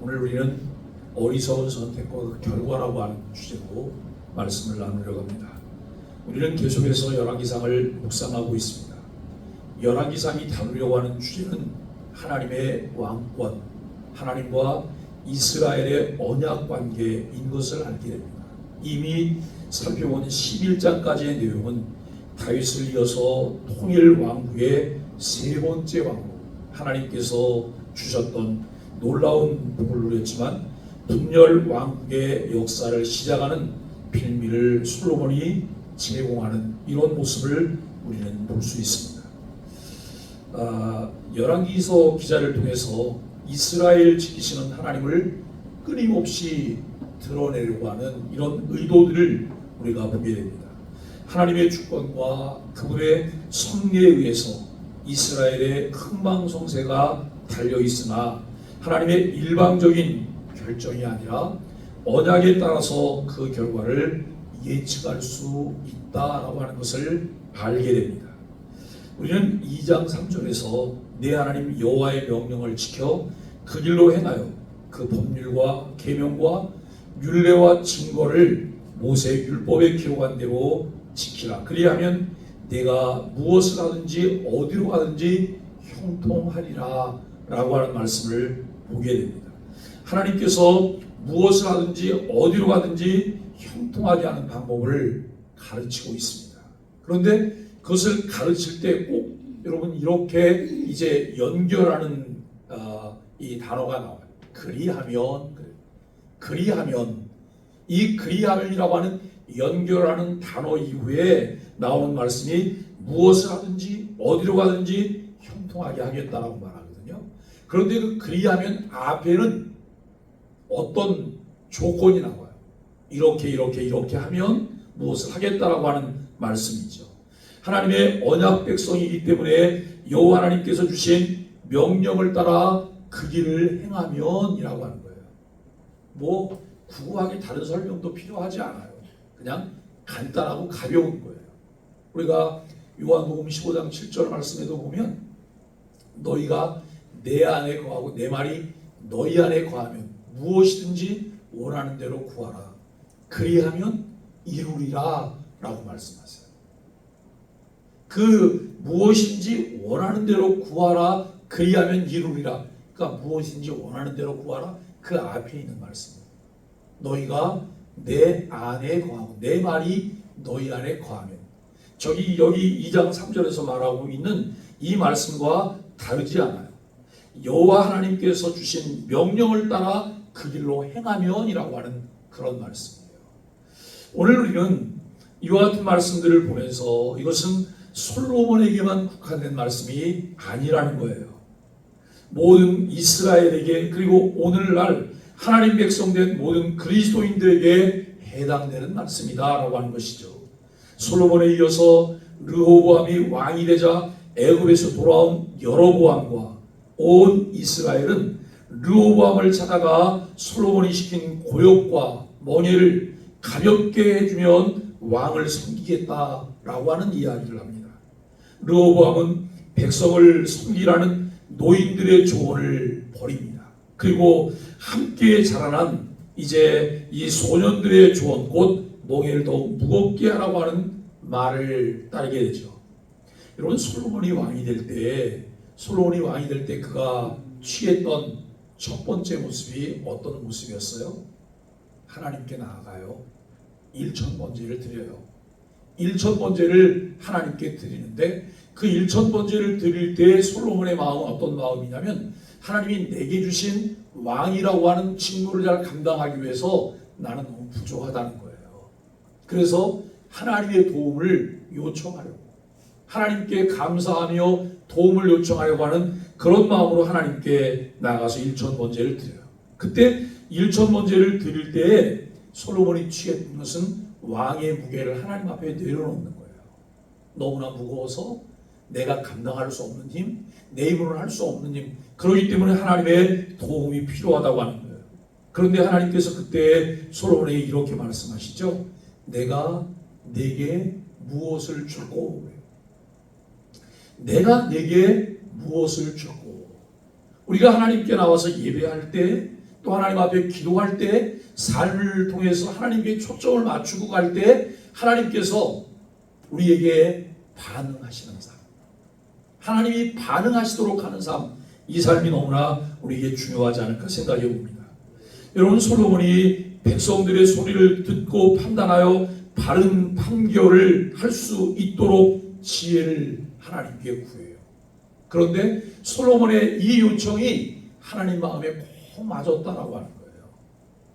오늘 우리는 어리석은 선택과 그 결과라고 하는 주제로 말씀을 나누려고 합니다. 우리는 계속해서 열왕기상을 묵상하고 있습니다. 열왕기상이 다루려고 하는 주제는 하나님의 왕권, 하나님과 이스라엘의 언약 관계인 것을 알게 됩니다. 이미 살펴본 11장까지의 내용은 다윗을 이어서 통일 왕국의 세 번째 왕국, 하나님께서 주셨던 놀라운 복을 누렸지만 분열 왕국의 역사를 시작하는 빌미를 솔로몬이 제공하는 이런 모습을 우리는 볼 수 있습니다. 열왕기서 기자를 통해서 이스라엘 지키시는 하나님을 끊임없이 드러내려고 하는 이런 의도들을 우리가 보게 됩니다. 하나님의 주권과 그분의 섭리에 의해서 이스라엘의 흥망성쇠가 달려있으나 하나님의 일방적인 결정이 아니라 언약에 따라서 그 결과를 예측할 수 있다라고 하는 것을 알게 됩니다. 우리는 2장 3절에서 내 하나님 여호와의 명령을 지켜 그 길로 행하여 그 법률과 계명과 율례와 증거를 모세의 율법에 기록한 대로 지키라. 그리하면 내가 무엇을 하든지 어디로 가든지 형통하리라 라고 하는 말씀을 보게 됩니다. 하나님께서 무엇을 하든지 어디로 가든지 형통하게 하는 방법을 가르치고 있습니다. 그런데 그것을 가르칠 때 꼭 여러분 이렇게 이제 연결하는 이 단어가 나와요. 그리하면 이 그리하면이라고 하는 연결하는 단어 이후에 나오는 말씀이 무엇을 하든지 어디로 가든지 형통하게 하겠다라고 말하거든요. 그런데 그 그리하면 앞에는 어떤 조건이 나와요. 이렇게 하면 무엇을 하겠다라고 하는 말씀이죠. 하나님의 언약 백성이기 때문에 여호와 하나님께서 주신 명령을 따라 그 길을 행하면이라고 하는 거예요. 뭐 구구하게 다른 설명도 필요하지 않아요. 그냥 간단하고 가벼운 거예요. 우리가 요한복음 15장 7절 말씀에도 보면 너희가 내 안에 거하고 내 말이 너희 안에 거하면 무엇이든지 원하는 대로 구하라. 그리하면 이루리라 라고 말씀하세요. 그 무엇인지 원하는 대로 구하라. 그리하면 이루리라. 그러니까 무엇인지 원하는 대로 구하라. 그 앞에 있는 말씀이에요. 너희가 내 안에 거하고 내 말이 너희 안에 거하면 여기 2장 3절에서 말하고 있는 이 말씀과 다르지 않아요. 여호와 하나님께서 주신 명령을 따라 그 길로 행하면이라고 하는 그런 말씀이에요. 오늘 우리는 이와 같은 말씀들을 보면서 이것은 솔로몬에게만 국한된 말씀이 아니라는 거예요. 모든 이스라엘에게 그리고 오늘날 하나님 백성된 모든 그리스도인들에게 해당되는 말씀이다 라고 하는 것이죠. 솔로몬에 이어서 르호보암이 왕이 되자 애굽에서 돌아온 여로보암과 온 이스라엘은 르호보암을 찾아가 솔로몬이 시킨 고역과 멍에를 가볍게 해주면 왕을 섬기겠다라고 하는 이야기를 합니다. 르호보암은 백성을 섬기라는 노인들의 조언을 버립니다. 그리고 함께 자라난 이제 이 소년들의 조언, 곧 멍에를 더욱 무겁게 하라고 하는 말을 따르게 되죠. 여러분 솔로몬이 왕이 될 때 그가 취했던 첫 번째 모습이 어떤 모습이었어요? 하나님께 나아가요. 일천번제를 드려요. 일천번제를 하나님께 드리는데 그 일천번제를 드릴 때 솔로몬의 마음은 어떤 마음이냐면 하나님이 내게 주신 왕이라고 하는 직무를 잘 감당하기 위해서 나는 너무 부족하다는 거예요. 그래서 하나님의 도움을 요청하려고, 하나님께 감사하며 도움을 요청하려고 하는 그런 마음으로 하나님께 나가서 일천번제를 드려요. 그때 일천번제를 드릴 때에 솔로몬이 취했던 것은 왕의 무게를 하나님 앞에 내려놓는 거예요. 너무나 무거워서 내가 감당할 수 없는 힘, 내 힘으로는 할 수 없는 힘, 그렇기 때문에 하나님의 도움이 필요하다고 하는 거예요. 그런데 하나님께서 그때 솔로몬에게 이렇게 말씀하시죠. 내가 내게 무엇을 주고, 내가 내게 무엇을 주고. 우리가 하나님께 나와서 예배할 때 또 하나님 앞에 기도할 때, 삶을 통해서 하나님께 초점을 맞추고 갈 때 하나님께서 우리에게 반응하시는 삶, 하나님이 반응하시도록 하는 삶, 이 삶이 너무나 우리에게 중요하지 않을까 생각해 봅니다. 여러분, 솔로몬이 백성들의 소리를 듣고 판단하여 바른 판결을 할 수 있도록 지혜를 하나님께 구해요. 그런데 솔로몬의 이 요청이 하나님 마음에 꼭 맞았다라고 하는 거예요.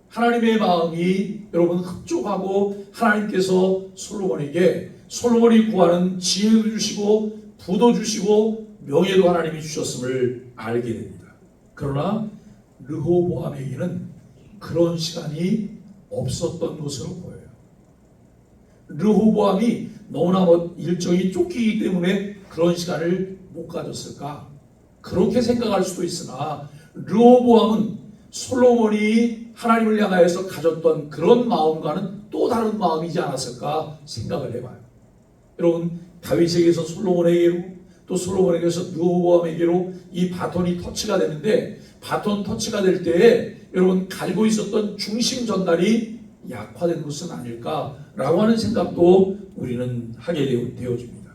하나님의 마음이 여러분 흡족하고 하나님께서 솔로몬이 구하는 지혜도 주시고 부도 주시고 명예도 하나님이 주셨음을 알게 됩니다. 그러나 르호보암에게는 그런 시간이 없었던 것으로 보여요. 르호보암이 너무나 일정이 쫓기기 때문에 그런 시간을 못 가졌을까? 그렇게 생각할 수도 있으나 르호보암은 솔로몬이 하나님을 향하여서 가졌던 그런 마음과는 또 다른 마음이지 않았을까 생각을 해봐요. 여러분, 다윗에게서 솔로몬에게로, 또 솔로몬에게서 르호보암에게로 이 바톤이 터치가 되는데, 바톤 터치가 될 때에 여러분 가지고 있었던 중심 전달이 약화된 것은 아닐까라고 하는 생각도 우리는 하게 되어집니다.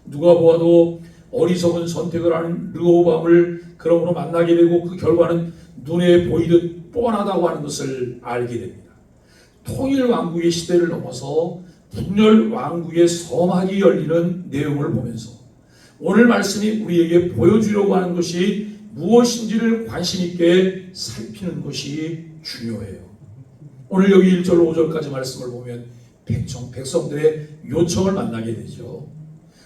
누가 보아도 어리석은 선택을 하는 르호보암을 그러므로 만나게 되고, 그 결과는 눈에 보이듯 뻔하다고 하는 것을 알게 됩니다. 통일 왕국의 시대를 넘어서 분열 왕국의 서막이 열리는 내용을 보면서 오늘 말씀이 우리에게 보여주려고 하는 것이 무엇인지를 관심 있게 살피는 것이 중요해요. 오늘 여기 1절 5절까지 말씀을 보면 백성들의 요청을 만나게 되죠.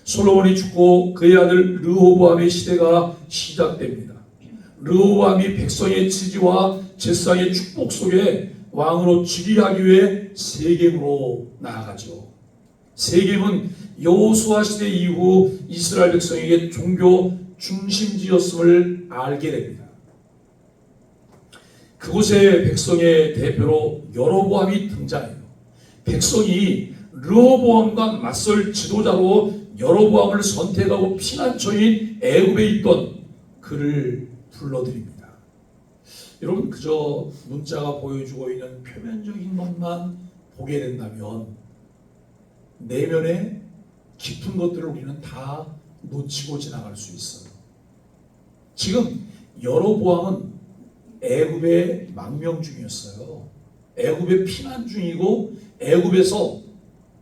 솔로몬이 죽고 그의 아들 르호보암의 시대가 시작됩니다. 르호보암이 백성의 지지와 제사의 축복 속에 왕으로 즉위하기 위해 세겜으로 나아가죠. 세겜은 여호수아 시대 이후 이스라엘 백성에게 종교 중심지였음을 알게 됩니다. 그곳에 백성의 대표로 여로보암이 등장해요. 백성이 르호보암과 맞설 지도자로 여로보암을 선택하고 피난처인 애굽에 있던 그를 불러드립니다. 여러분, 그저 문자가 보여주고 있는 표면적인 것만 보게 된다면 내면의 깊은 것들을 우리는 다 놓치고 지나갈 수 있어요. 지금 여로보암은 애굽의 망명 중이었어요. 애굽에 피난 중이고 애굽에서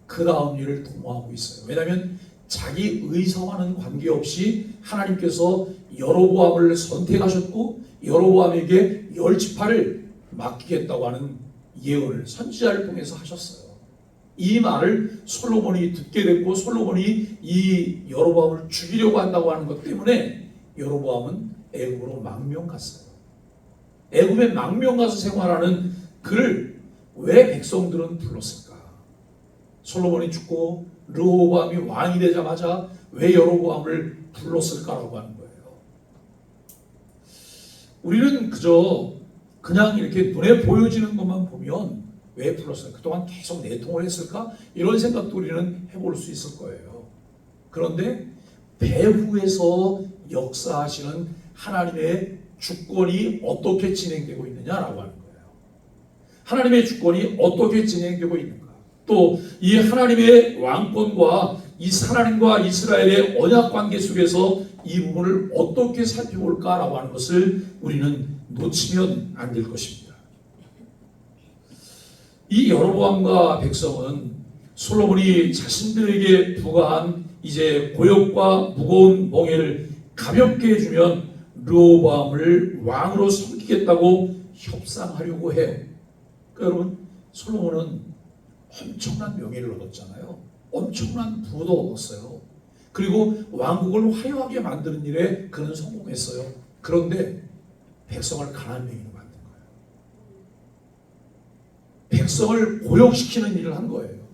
그 다음 일을 도모하고 있어요. 왜냐하면 자기 의사와는 관계없이 하나님께서 여로보암을 선택하셨고 여로보암에게 10지파를 맡기겠다고 하는 예언을 선지자를 통해서 하셨어요. 이 말을 솔로몬이 듣게 됐고 솔로몬이 이 여로보암을 죽이려고 한다고 하는 것 때문에 여로보암은 애굽으로 망명 갔어요. 애굽에 망명 가서 생활하는 그를 왜 백성들은 불렀을까? 솔로몬이 죽고 르호보암이 왕이 되자마자 왜 여로보암을 불렀을까라고 하는 거예요. 우리는 그냥 이렇게 눈에 보여지는 것만 보면 왜 불렀을까? 그동안 계속 내통을 했을까? 이런 생각도 우리는 해볼 수 있을 거예요. 그런데 배후에서 역사하시는 하나님의 주권이 어떻게 진행되고 있느냐라고 하는 거예요. 하나님의 주권이 어떻게 진행되고 있는가? 또 이 하나님의 왕권과 이 하나님과 이스라엘의 언약 관계 속에서 이 부분을 어떻게 살펴볼까라고 하는 것을 우리는 놓치면 안 될 것입니다. 이 여로보암과 백성은 솔로몬이 자신들에게 부과한 이제 고역과 무거운 멍에를 가볍게 해주면 르호보암을 왕으로 섬기겠다고 협상하려고 해요. 그러니까 여러분, 솔로몬은 엄청난 명예를 얻었잖아요. 엄청난 부도 얻었어요. 그리고 왕국을 화려하게 만드는 일에 그는 성공했어요. 그런데 백성을 가난맹이로 만든 거예요. 백성을 고역시키는 일을 한 거예요.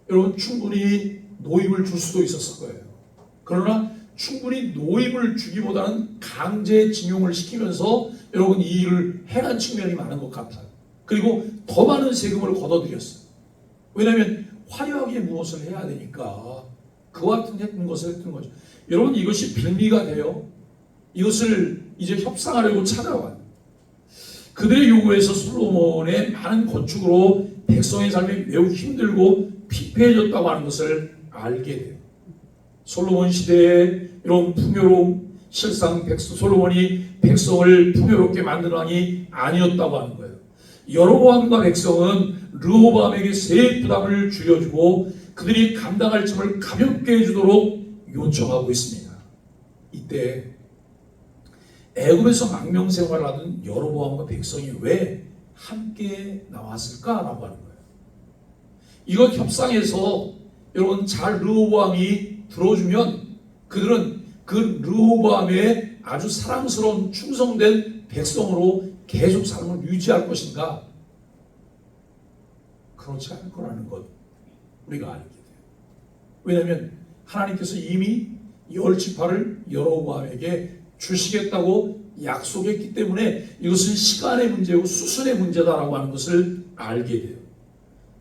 여러분, 충분히 노임을 줄 수도 있었을 거예요. 그러나 충분히 노임을 주기보다는 강제징용을 시키면서 여러분 이 일을 해란 측면이 많은 것 같아요. 그리고 더 많은 세금을 걷어들였어요. 왜냐하면 화려하게 무엇을 해야 되니까 그와 같은 것을 했던 거죠. 여러분, 이것이 빌미가 돼요. 이것을 이제 협상하려고 찾아와요. 그들의 요구에서 솔로몬의 많은 건축으로 백성의 삶이 매우 힘들고 피폐해졌다고 하는 것을 알게 돼요. 솔로몬 시대에 이런 풍요로움, 실상 솔로몬이 백성을 풍요롭게 만든 왕이 아니었다고 하는 거예요. 여로보암과 백성은 르호보암에게 세액 부담을 줄여주고 그들이 감당할 짐을 가볍게 해주도록 요청하고 있습니다. 이때 애굽에서 망명 생활을 하던 여로보암과 백성이 왜 함께 나왔을까라고 하는 거예요. 이거 협상에서 여러분 잘 르호보암이 들어주면 그들은 그 르호보암의 아주 사랑스러운 충성된 백성으로 계속 삶을 유지할 것인가? 그렇지 않을 거라는 것 우리가 알게 돼요. 왜냐하면 하나님께서 이미 10지파를 여로보암에게 주시겠다고 약속했기 때문에 이것은 시간의 문제고 수순의 문제다라고 하는 것을 알게 돼요.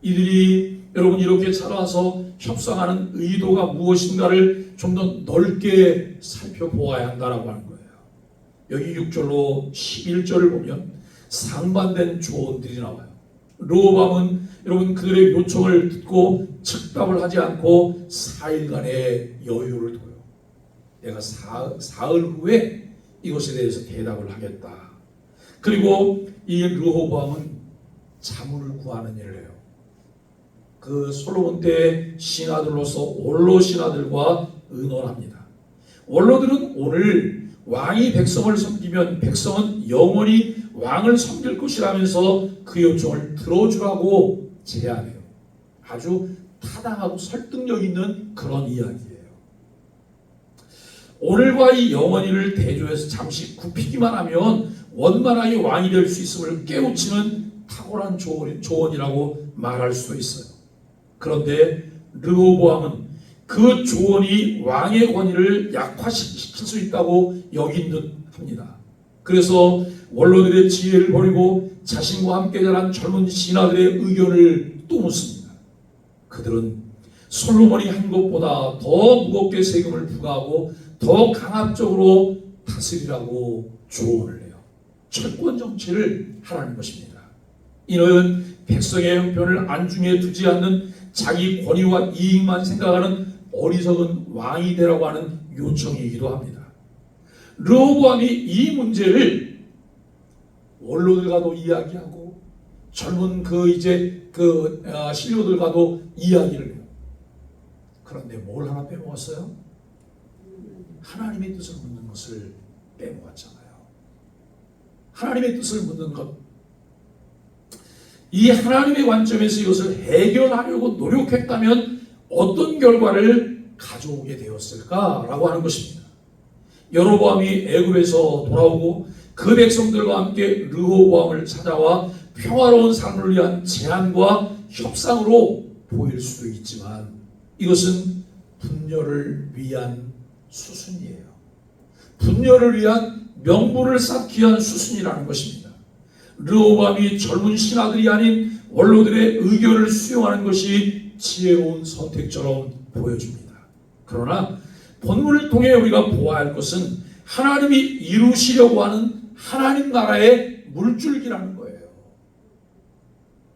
이들이 여러분 이렇게 찾아와서 협상하는 의도가 무엇인가를 좀 더 넓게 살펴보아야 한다라고 하는 거예요. 여기 6절로 11절을 보면 상반된 조언들이 나와요. 르호보암은 여러분 그들의 요청을 듣고 즉답을 하지 않고 4일간의 여유를 둬요. 내가 사흘 후에 이것에 대해서 대답을 하겠다. 그리고 이 르호보암은 자문을 구하는 일을 해요. 그 솔로몬 때 신하들로서 원로 신하들과 의논합니다. 원로들은 오늘 왕이 백성을 섬기면 백성은 영원히 왕을 섬길 것이라면서 그 요청을 들어주라고 제안해요. 아주 타당하고 설득력 있는 그런 이야기예요. 오늘과 이 영원히를 대조해서 잠시 굽히기만 하면 원만하게 왕이 될 수 있음을 깨우치는 탁월한 조언이라고 말할 수 있어요. 그런데 르호보암은 그 조언이 왕의 권위를 약화시킬 수 있다고 여긴 듯 합니다. 그래서 원로들의 지혜를 버리고 자신과 함께 자란 젊은 신하들의 의견을 또 묻습니다. 그들은 솔로몬이 한 것보다 더 무겁게 세금을 부과하고 더 강압적으로 다스리라고 조언을 해요. 철권 정치를 하라는 것입니다. 이는 백성의 형편을 안중에 두지 않는 자기 권위와 이익만 생각하는 어리석은 왕이 되라고 하는 요청이기도 합니다. 르호보암이 이 문제를 원로들과도 이야기하고 젊은 신료들과도 이야기를 해요. 그런데 뭘 하나 빼먹었어요? 하나님의 뜻을 묻는 것을 빼먹었잖아요. 하나님의 뜻을 묻는 것, 이 하나님의 관점에서 이것을 해결하려고 노력했다면 어떤 결과를 가져오게 되었을까라고 하는 것입니다. 여로보암이 애굽에서 돌아오고 그 백성들과 함께 르호보암을 찾아와 평화로운 삶을 위한 제안과 협상으로 보일 수도 있지만 이것은 분열을 위한 수순이에요. 분열을 위한 명분을 쌓기 위한 수순이라는 것입니다. 르호보암이 젊은 신하들이 아닌 원로들의 의견을 수용하는 것이 지혜로운 선택처럼 보여집니다. 그러나 본문을 통해 우리가 보아야 할 것은 하나님이 이루시려고 하는 하나님 나라의 물줄기라는 거예요.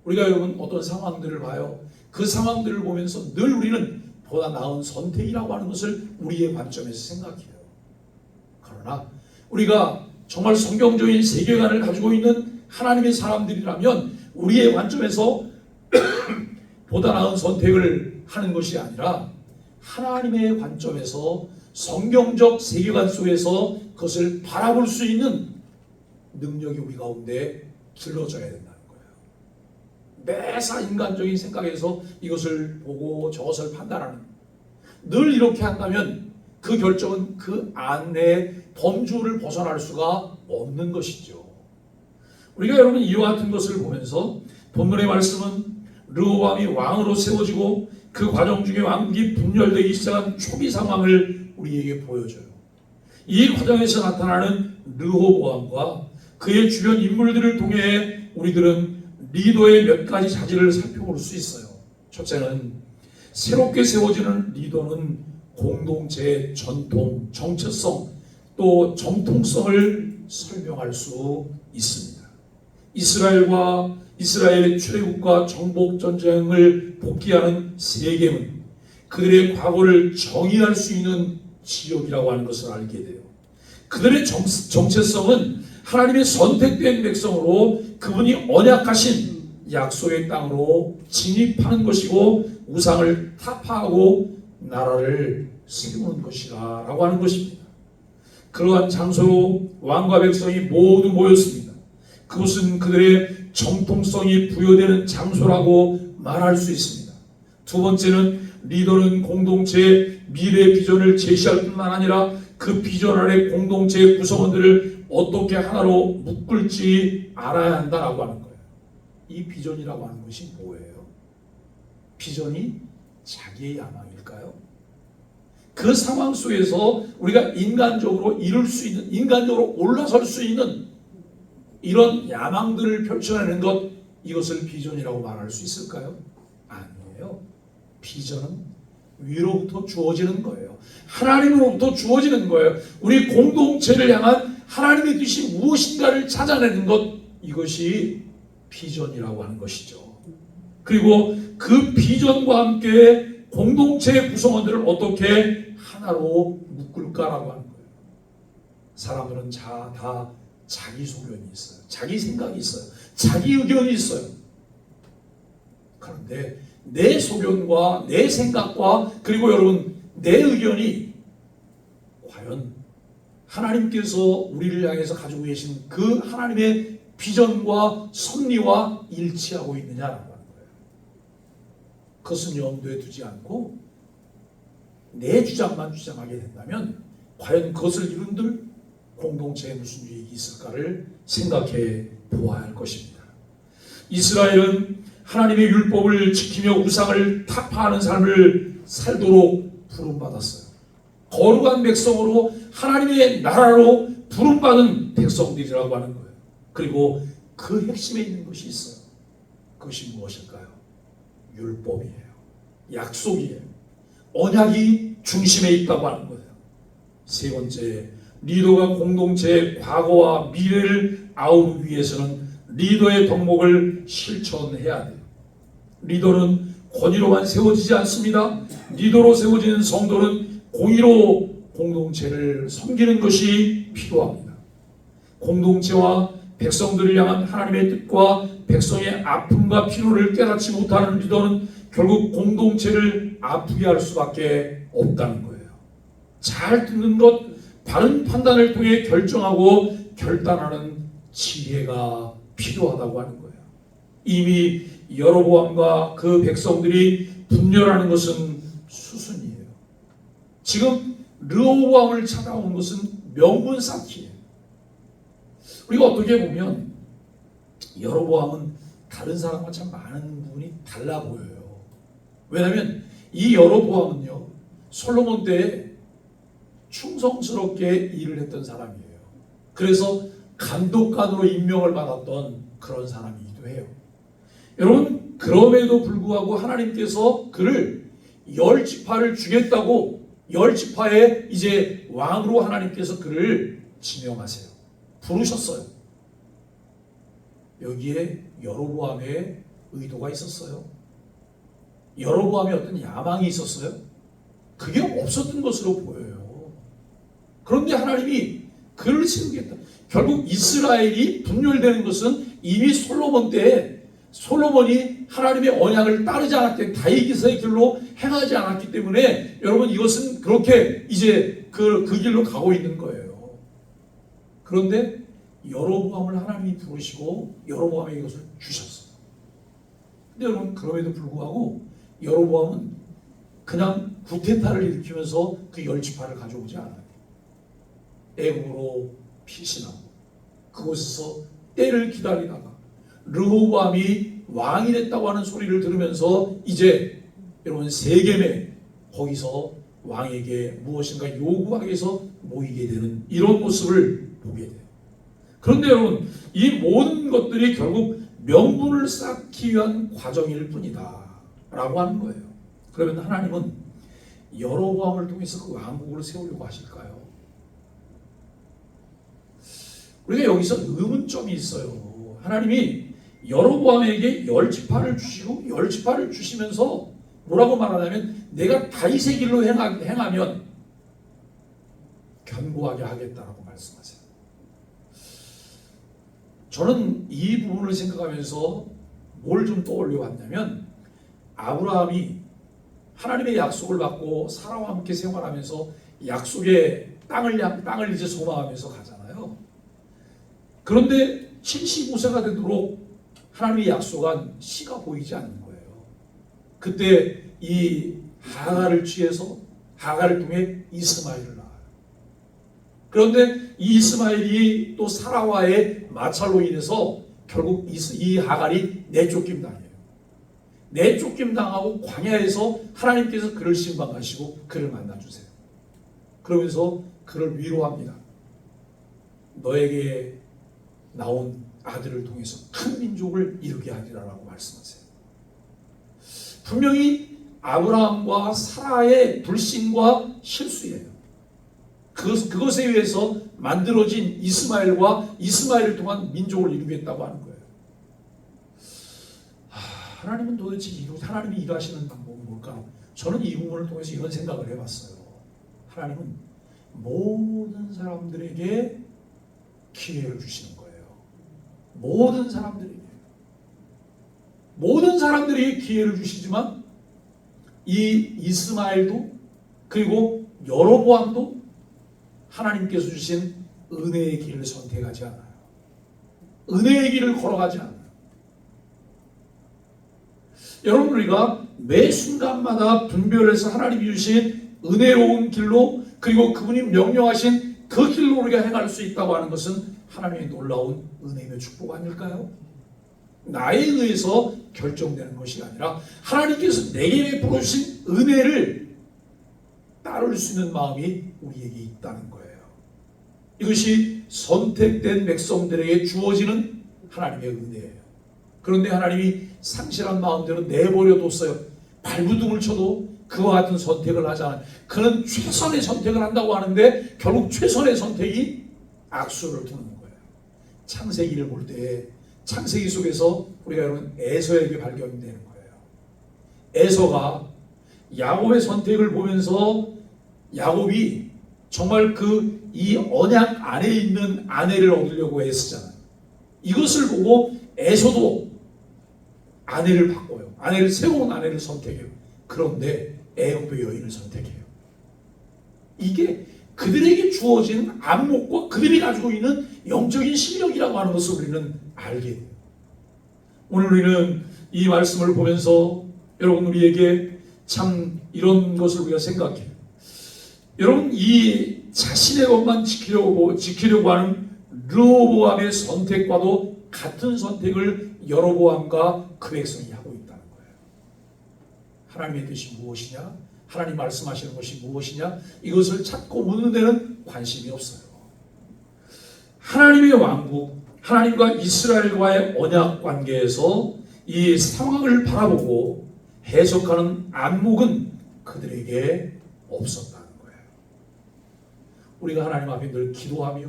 우리가 여러분 어떤 상황들을 봐요. 그 상황들을 보면서 늘 우리는 보다 나은 선택이라고 하는 것을 우리의 관점에서 생각해요. 그러나 우리가 정말 성경적인 세계관을 가지고 있는 하나님의 사람들이라면 우리의 관점에서 보다 나은 선택을 하는 것이 아니라 하나님의 관점에서 성경적 세계관 속에서 그것을 바라볼 수 있는 능력이 우리 가운데 길러져야 된다는 거예요. 매사 인간적인 생각에서 이것을 보고 저것을 판단하는, 늘 이렇게 한다면 그 결정은 그 안의 범주를 벗어날 수가 없는 것이죠. 우리가 여러분 이와 같은 것을 보면서 본문의 말씀은 르호보암이 왕으로 세워지고 그 과정 중에 왕국이 분열되기 시작한 초기 상황을 우리에게 보여줘요. 이 과정에서 나타나는 르호보암과 그의 주변 인물들을 통해 우리들은 리더의 몇 가지 자질을 살펴볼 수 있어요. 첫째는 새롭게 세워지는 리더는 공동체의 전통, 정체성 또 정통성을 설명할 수 있습니다. 이스라엘과 이스라엘의 출애굽과 정복 전쟁을 복귀하는 세겜은 그들의 과거를 정의할 수 있는 지역이라고 하는 것을 알게 돼요. 그들의 정체성은 하나님의 선택된 백성으로 그분이 언약하신 약속의 땅으로 진입하는 것이고 우상을 타파하고 나라를 세우는 것이라 라고 하는 것입니다. 그러한 장소로 왕과 백성이 모두 모였습니다. 그것은 그들의 정통성이 부여되는 장소라고 말할 수 있습니다. 두 번째는 리더는 공동체의 미래 비전을 제시할 뿐만 아니라 그 비전 아래 공동체의 구성원들을 어떻게 하나로 묶을지 알아야 한다라고 하는 거예요. 이 비전이라고 하는 것이 뭐예요? 비전이 자기의 야망일까요? 그 상황 속에서 우리가 인간적으로 이룰 수 있는, 인간적으로 올라설 수 있는 이런 야망들을 펼쳐내는 것, 이것을 비전이라고 말할 수 있을까요? 아니에요. 비전은 위로부터 주어지는 거예요. 하나님으로부터 주어지는 거예요. 우리 공동체를 향한 하나님의 뜻이 무엇인가를 찾아내는 것, 이것이 비전이라고 하는 것이죠. 그리고 그 비전과 함께 공동체의 구성원들을 어떻게 하나로 묶을까라고 하는 거예요. 사람들은 다 자기 소견이 있어요. 자기 생각이 있어요. 자기 의견이 있어요. 그런데 내 소견과 내 생각과 그리고 여러분 내 의견이 과연 하나님께서 우리를 향해서 가지고 계신 그 하나님의 비전과 섭리와 일치하고 있느냐라고 하는 거예요. 그것은 염두에 두지 않고 내 주장만 주장하게 된다면 과연 그것을 이룬들 공동체에 무슨 유익이 있을까를 생각해 보아야 할 것입니다. 이스라엘은 하나님의 율법을 지키며 우상을 타파하는 삶을 살도록 부름받았어요. 거룩한 백성으로 하나님의 나라로 부름받은 백성들이라고 하는 거예요. 그리고 그 핵심에 있는 것이 있어요. 그것이 무엇일까요? 율법이에요. 약속이에요. 언약이 중심에 있다고 하는 거예요. 세 번째, 리더가 공동체의 과거와 미래를 아우르기 위해서는 리더의 덕목을 실천해야 돼요. 리더는 권위로만 세워지지 않습니다. 리더로 세워지는 성도는 공의로 공동체를 섬기는 것이 필요합니다. 공동체와 백성들을 향한 하나님의 뜻과 백성의 아픔과 필요를 깨닫지 못하는 리더는 결국 공동체를 아프게 할 수밖에 없다는 거예요. 잘 듣는 것, 바른 판단을 통해 결정하고 결단하는 지혜가 필요하다고 하는 거예요. 이미 여로보암과 그 백성들이 분열하는 것은 수순이에요. 지금 르호보암을 찾아온 것은 명분 쌓기예요. 우리가 어떻게 보면 여로보암은 다른 사람과 참 많은 부분이 달라 보여요. 왜냐하면 이 여로보암은요, 솔로몬 때에 충성스럽게 일을 했던 사람이에요. 그래서 감독관으로 임명을 받았던 그런 사람이기도 해요. 여러분, 그럼에도 불구하고 하나님께서 그를 10지파를 주겠다고 10지파의 이제 왕으로 하나님께서 그를 지명하세요. 부르셨어요. 여기에 여로보암의 의도가 있었어요. 여로보암의 어떤 야망이 있었어요. 그게 없었던 것으로 보여요. 그런데 하나님이 그를 세우겠다. 결국 이스라엘이 분열되는 것은 이미 솔로몬 때에 솔로몬이 하나님의 언약을 따르지 않았기 때문에 다윗의 길로 행하지 않았기 때문에 여러분 이것은 그렇게 이제 그 길로 가고 있는 거예요. 그런데 여로보암을 하나님이 부르시고 여로보암에게 이것을 주셨어요. 근데 여러분 그럼에도 불구하고 여로보암은 그냥 구테타를 일으키면서 그 10지파를 가져오지 않아요. 애국으로 피신하고 그곳에서 때를 기다리다가 르호보암이 왕이 됐다고 하는 소리를 들으면서 이제 여러분 세겜에 거기서 왕에게 무엇인가 요구하기 위해서 모이게 되는 이런 모습을 보게 돼요. 그런데 여러분 이 모든 것들이 결국 명분을 쌓기 위한 과정일 뿐이다 라고 하는 거예요. 그러면 하나님은 여로보암을 통해서 그 왕국을 세우려고 하실까요? 우리가 여기서 의문점이 있어요. 하나님이 여로보암에게 10지파를 주시고 10지파를 주시면서 뭐라고 말하냐면 내가 다윗의 길로 행하면 견고하게 하겠다라고 말씀하세요. 저는 이 부분을 생각하면서 뭘 좀 떠올려 왔냐면 아브라함이 하나님의 약속을 받고 사라와 함께 생활하면서 약속의 땅을 이제 소망하면서 가잖아요. 그런데 75세가 되도록 하나님이 약속한 씨가 보이지 않는 거예요. 그때 이 하갈을 취해서 하갈을 통해 이스마엘을 낳아요. 그런데 이 이스마엘이 또 사라와의 마찰로 인해서 결국 이 하갈이 내쫓김 당해요. 내쫓김 당하고 광야에서 하나님께서 그를 신방하시고 그를 만나주세요. 그러면서 그를 위로합니다. 너에게 나온 아들을 통해서 큰 민족을 이루게 하리라라고 말씀하세요. 분명히 아브라함과 사라의 불신과 실수예요. 그것에 의해서 만들어진 이스마엘과 이스마엘을 통한 민족을 이루겠다고 하는 거예요. 하나님은 도대체 하나님이 일하시는 방법은 뭘까? 저는 이 부분을 통해서 이런 생각을 해봤어요. 하나님은 모든 사람들에게 기회를 주시는 거예요. 모든 사람들에게 기회를 주시지만 이 이스마엘도 그리고 여로보암도 하나님께서 주신 은혜의 길을 선택하지 않아요. 은혜의 길을 걸어가지 않아요. 여러분, 우리가 매 순간마다 분별해서 하나님이 주신 은혜로운 길로 그리고 그분이 명령하신 그 길로 우리가 행할 수 있다고 하는 것은 하나님의 놀라운 은혜의 축복 아닐까요? 나에 의해서 결정되는 것이 아니라 하나님께서 내게 베풀어 주신 은혜를 따를 수 있는 마음이 우리에게 있다는 거예요. 이것이 선택된 백성들에게 주어지는 하나님의 은혜예요. 그런데 하나님이 상실한 마음대로 내버려뒀어요. 발부둥을 쳐도 그와 같은 선택을 하지 않아요. 그는 최선의 선택을 한다고 하는데 결국 최선의 선택이 악수를 두는 거예요. 창세기를 볼 때 창세기 속에서 우리가 여러분 에서에게 발견되는 거예요. 에서가 야곱의 선택을 보면서 야곱이 정말 이 언약 안에 있는 아내를 얻으려고 애쓰잖아요. 이것을 보고 에서도 아내를 바꿔요. 새로운 아내를 선택해요. 그런데 애굽의 여인을 선택해요. 이게 그들에게 주어진 안목과 그들이 가지고 있는 영적인 실력이라고 하는 것을 우리는 알게 돼요. 오늘 우리는 이 말씀을 보면서 여러분 우리에게 참 이런 것을 우리가 생각해요. 여러분 이 자신의 것만 지키려고 하는 르호보암의 선택과도 같은 선택을 여로보암과 그 백성이 하고 있다는 거예요. 하나님의 뜻이 무엇이냐? 하나님 말씀하시는 것이 무엇이냐? 이것을 찾고 묻는 데는 관심이 없어요. 하나님의 왕국, 하나님과 이스라엘과의 언약 관계에서 이 상황을 바라보고 해석하는 안목은 그들에게 없었다는 거예요. 우리가 하나님 앞에 늘 기도하며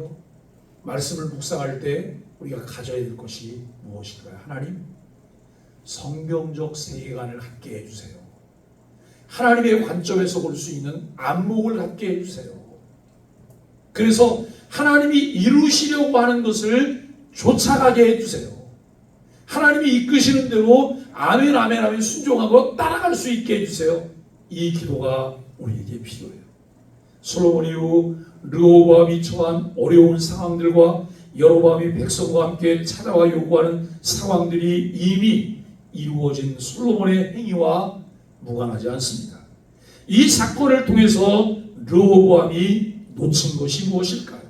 말씀을 묵상할 때 우리가 가져야 될 것이 무엇일까요? 하나님, 성경적 세계관을 갖게 해주세요. 하나님의 관점에서 볼 수 있는 안목을 갖게 해주세요. 그래서 하나님이 이루시려고 하는 것을 쫓아가게 해주세요. 하나님이 이끄시는 대로 아멘 아멘 아멘 순종하고 따라갈 수 있게 해주세요. 이 기도가 우리에게 필요해요. 솔로몬 이후 르호보암이 처한 어려운 상황들과 여로보암이 백성과 함께 찾아와 요구하는 상황들이 이미 이루어진 솔로몬의 행위와 무관하지 않습니다. 이 사건을 통해서 르호보암이 놓친 것이 무엇일까요?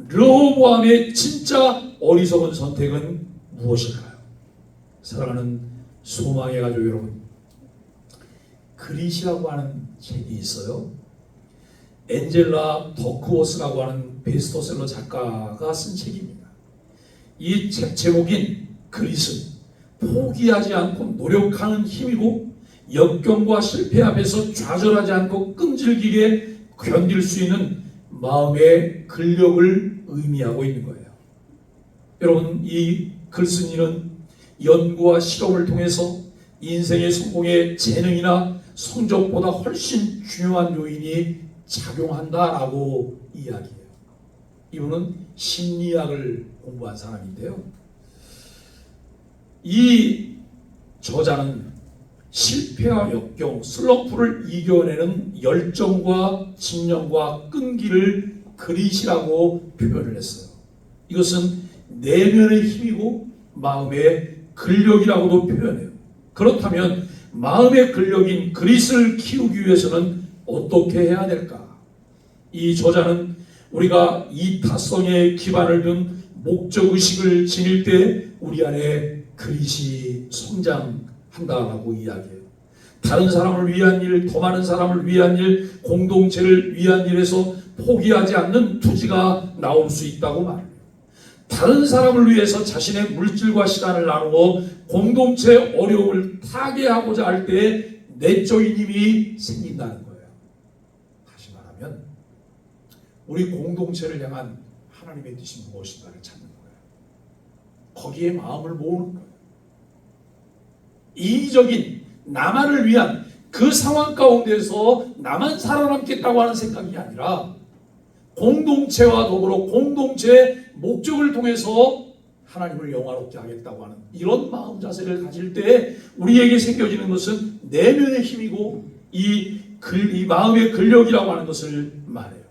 르호보암의 진짜 어리석은 선택은 무엇일까요? 사랑하는 소망의 가족 여러분, 그릿이라고 하는 책이 있어요. 엔젤라 더크워스라고 하는 베스트셀러 작가가 쓴 책입니다. 이 책 제목인 그릿은 포기하지 않고 노력하는 힘이고 역경과 실패 앞에서 좌절하지 않고 끈질기게 견딜 수 있는 마음의 근력을 의미하고 있는 거예요. 여러분, 이 글쓴이는 연구와 실험을 통해서 인생의 성공에 재능이나 성적보다 훨씬 중요한 요인이 작용한다라고 이야기해요. 이분은 심리학을 공부한 사람인데요. 이 저자는 실패와 역경, 슬럼프를 이겨내는 열정과 집념과 끈기를 그릿이라고 표현을 했어요. 이것은 내면의 힘이고 마음의 근력이라고도 표현해요. 그렇다면 마음의 근력인 그릿을 키우기 위해서는 어떻게 해야 될까? 이 저자는 우리가 이타성에 기반을 둔 목적의식을 지닐 때 우리 안에 그릿이 성장한다라고 이야기해요. 다른 사람을 위한 일, 더 많은 사람을 위한 일, 공동체를 위한 일에서 포기하지 않는 투지가 나올 수 있다고 말해요. 다른 사람을 위해서 자신의 물질과 시간을 나누고 공동체 어려움을 타개하고자 할 때 내적인 힘이 생긴다는 거예요. 다시 말하면 우리 공동체를 향한 하나님의 뜻이 무엇인가를 찾는 거예요. 거기에 마음을 모으는 거예요. 이기적인 나만을 위한 그 상황 가운데서 나만 살아남겠다고 하는 생각이 아니라 공동체와 더불어 공동체의 목적을 통해서 하나님을 영화롭게 하겠다고 하는 이런 마음 자세를 가질 때 우리에게 생겨지는 것은 내면의 힘이고 이 마음의 근력이라고 하는 것을 말해요.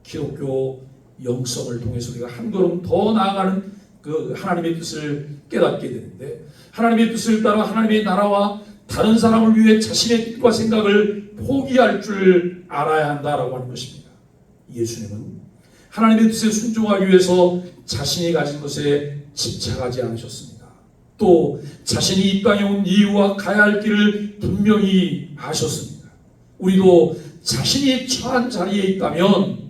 기독교 영성을 통해서 우리가 한 걸음 더 나아가는 그 하나님의 뜻을 깨닫게 되는데, 하나님의 뜻을 따라 하나님의 나라와 다른 사람을 위해 자신의 뜻과 생각을 포기할 줄 알아야 한다라고 하는 것입니다. 예수님은 하나님의 뜻에 순종하기 위해서 자신이 가진 것에 집착하지 않으셨습니다. 또 자신이 이 땅에 온 이유와 가야 할 길을 분명히 아셨습니다. 우리도 자신이 처한 자리에 있다면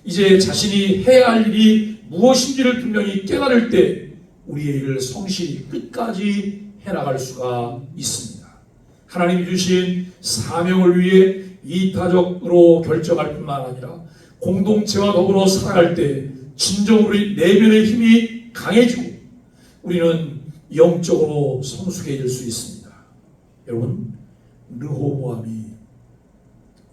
이제 자신이 해야 할 일이 무엇인지를 분명히 깨달을 때 우리의 일을 성실히 끝까지 해나갈 수가 있습니다. 하나님이 주신 사명을 위해 이타적으로 결정할 뿐만 아니라 공동체와 더불어 살아갈 때 진정으로 우리 내면의 힘이 강해지고 우리는 영적으로 성숙해질 수 있습니다. 여러분, 르호보암이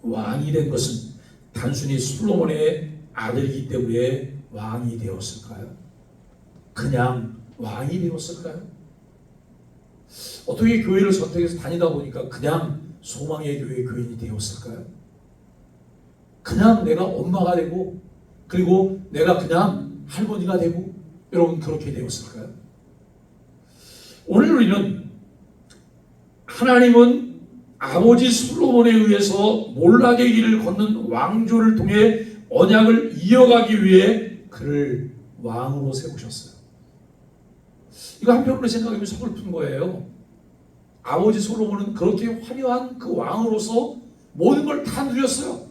왕이 된 것은 단순히 솔로몬의 아들이기 때문에 왕이 되었을까요? 그냥 왕이 되었을까요? 어떻게 교회를 선택해서 다니다 보니까 그냥 소망의 교회 교인이 되었을까요? 그냥 내가 엄마가 되고 그리고 내가 그냥 할머니가 되고 여러분 그렇게 되었을까요? 오늘 우리는 하나님은 아버지 솔로몬에 의해서 몰락의 길을 걷는 왕조를 통해 언약을 이어가기 위해 그를 왕으로 세우셨어요. 이거 한편으로 생각하면 서글픈 거예요. 아버지 솔로몬은 그렇게 화려한 그 왕으로서 모든 걸 다 누렸어요.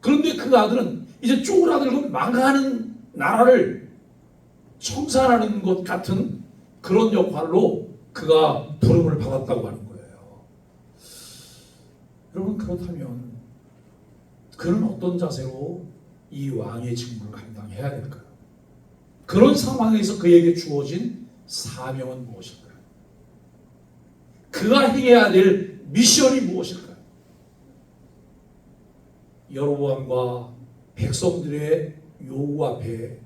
그런데 그 아들은 이제 쪼그라들고 망하는 나라를 청산하는 것 같은 그런 역할로 그가 부름을 받았다고 하는 거예요. 여러분, 그렇다면 그는 어떤 자세로 이 왕의 직무를 감당해야 될까요? 그런 상황에서 그에게 주어진 사명은 무엇일까요? 그가 행해야 될 미션이 무엇일까요? 여로보암과 백성들의 요구 앞에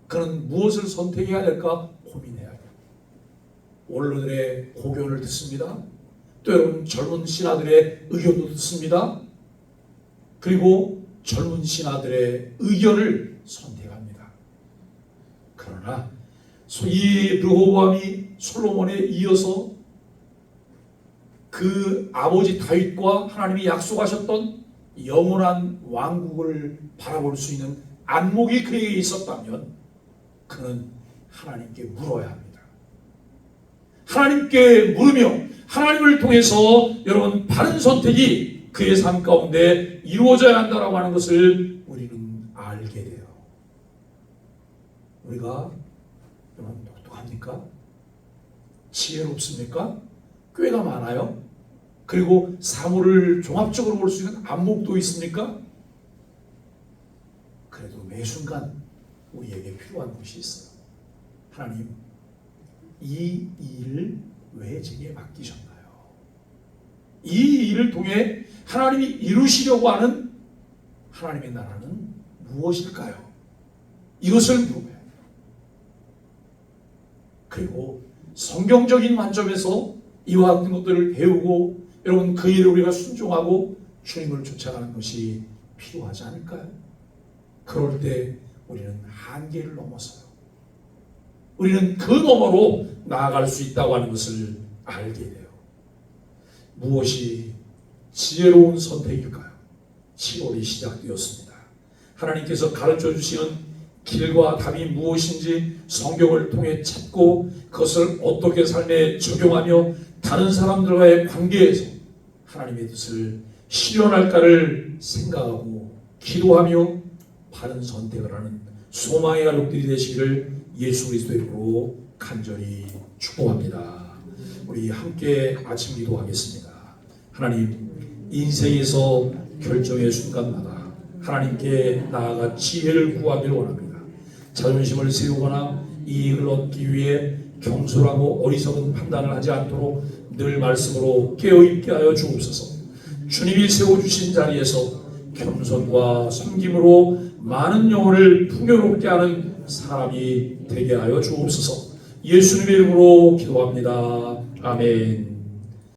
그는 무엇을 선택해야 될까 고민해야 돼요. 원로들의 고견을 듣습니다. 또 여러분 젊은 신하들의 의견도 듣습니다. 그리고 젊은 신하들의 의견을 선택합니다. 그러나 이 르호보암이 솔로몬에 이어서 그 아버지 다윗과 하나님이 약속하셨던 영원한 왕국을 바라볼 수 있는 안목이 그에게 있었다면 그는 하나님께 물어야 합니다. 하나님께 물으며 하나님을 통해서 여러분 바른 선택이 그의 삶 가운데 이루어져야 한다라고 하는 것을 우리는 알게 돼요. 우리가 여러분 똑똑합니까? 지혜롭습니까? 꾀가 많아요? 그리고 사물을 종합적으로 볼 수 있는 안목도 있습니까? 그래도 매 순간 우리에게 필요한 것이 있어요. 하나님, 이 일을 왜 제게 맡기셨나요? 이 일을 통해 하나님이 이루시려고 하는 하나님의 나라는 무엇일까요? 이것을 물어봐요. 그리고 성경적인 관점에서 이와 같은 것들을 배우고 여러분 그 일을 우리가 순종하고 주님을 쫓아가는 것이 필요하지 않을까요? 그럴 때 우리는 한계를 넘어서요. 우리는 그 너머로 나아갈 수 있다고 하는 것을 알게 돼요. 무엇이 지혜로운 선택일까요? 10월이 시작되었습니다. 하나님께서 가르쳐 주시는 길과 답이 무엇인지 성경을 통해 찾고 그것을 어떻게 삶에 적용하며 다른 사람들과의 관계에서 하나님의 뜻을 실현할까를 생각하고 기도하며 바른 선택을 하는 소망의 가족들이 되시기를 예수 그리스도의 이름으로 간절히 축복합니다. 우리 함께 아침 기도하겠습니다. 하나님, 인생에서 결정의 순간마다 하나님께 나아가 지혜를 구하기를 원합니다. 자존심을 세우거나 이익을 얻기 위해 경솔하고 어리석은 판단을 하지 않도록 늘 말씀으로 깨어있게 하여 주옵소서. 주님이 세워주신 자리에서 겸손과 섬김으로 많은 영혼을 풍요롭게 하는 사람이 되게 하여 주옵소서. 예수님의 이름으로 기도합니다. 아멘.